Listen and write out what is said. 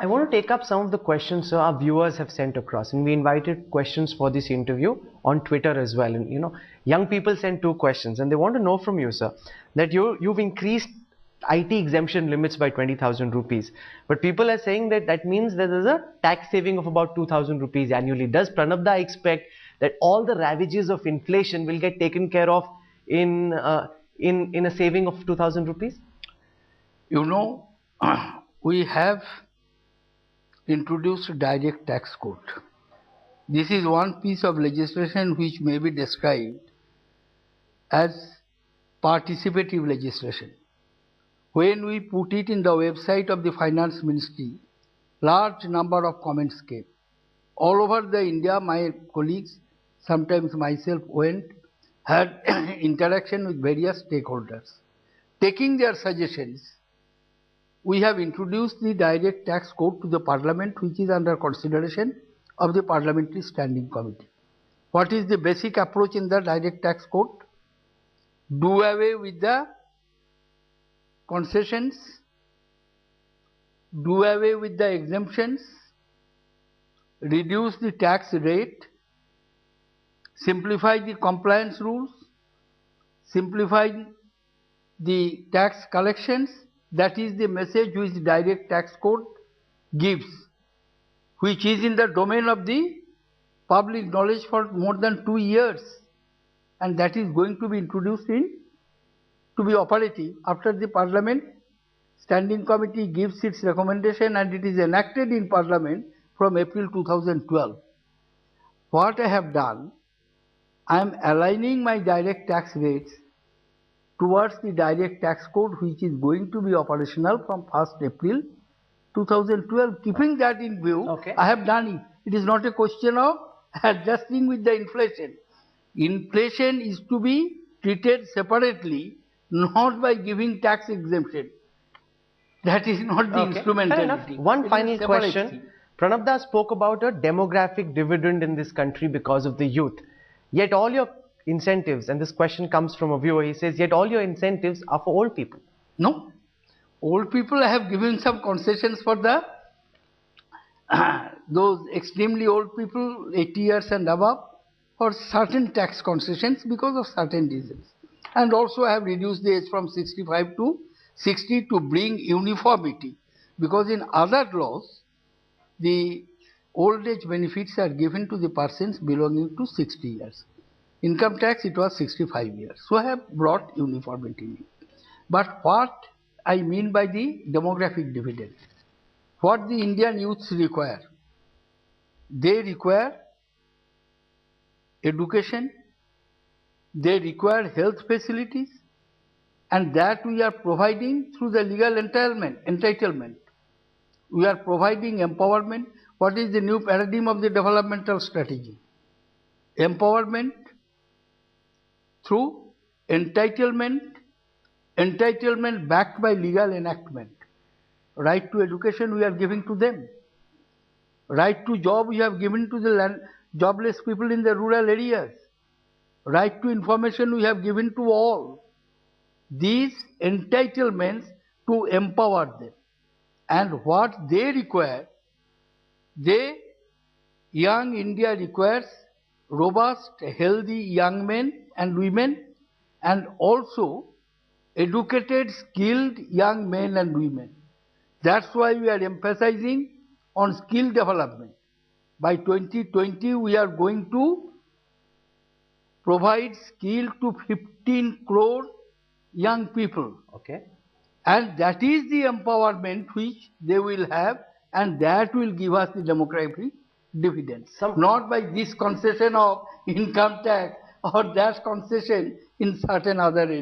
I want to take up some of the questions our viewers have sent across, and we invited questions for this interview on Twitter as well. And young people sent 2 questions, and they want to know from you, sir, that you've increased IT exemption limits by 20,000 rupees, but people are saying that that means that there's a tax saving of about 2,000 rupees annually. Does Pranab da expect that all the ravages of inflation will get taken care of in a saving of 2,000 rupees? We have introduced direct tax code. This is one piece of legislation which may be described as participative legislation. When we put it in the website of the Finance Ministry, large number of comments came. All over the India, my colleagues, sometimes myself went, had interaction with various stakeholders. Taking their suggestions, we have introduced the direct tax code to the Parliament, which is under consideration of the Parliamentary Standing Committee. What is the basic approach in the direct tax code? Do away with the concessions, do away with the exemptions, reduce the tax rate, simplify the compliance rules, simplify the tax collections. That is the message which direct tax code gives, which is in the domain of the public knowledge for more than 2 years, and that is going to be introduced to be operative after the Parliament Standing Committee gives its recommendation and it is enacted in Parliament from April 2012. What I have done, I am aligning my direct tax rates towards the direct tax code, which is going to be operational from 1st April 2012. Keeping that in view, okay, I have done it. It is not a question of adjusting with the inflation. Inflation is to be treated separately, not by giving tax exemption. That is not the instrumentality. One final question. Pranab da spoke about a demographic dividend in this country because of the youth. Yet all your incentives, and this question comes from a viewer, he says, yet all your incentives are for old people. No. Old people, I have given some concessions for the those extremely old people, 80 years and above, for certain tax concessions because of certain reasons. And also I have reduced the age from 65 to 60 to bring uniformity, because in other laws, the old age benefits are given to the persons belonging to 60 years. Income tax, it was 65 years. So I have brought uniformity in it. But what I mean by the demographic dividend, what the Indian youths require, they require education, they require health facilities, and that we are providing through the legal entitlement. We are providing empowerment. What is the new paradigm of the developmental strategy? Empowerment through entitlement backed by legal enactment. Right to education we are giving to them. Right to job we have given to the jobless people in the rural areas. Right to information we have given to all. These entitlements to empower them. And what they require, young India requires robust, healthy young men and women, and also educated, skilled young men and women. That's why we are emphasizing on skill development. By 2020, we are going to provide skill to 15 crore young people. Okay. And that is the empowerment which they will have, and that will give us the demographic dividends. Not by this concession of income tax or that concession in certain other areas.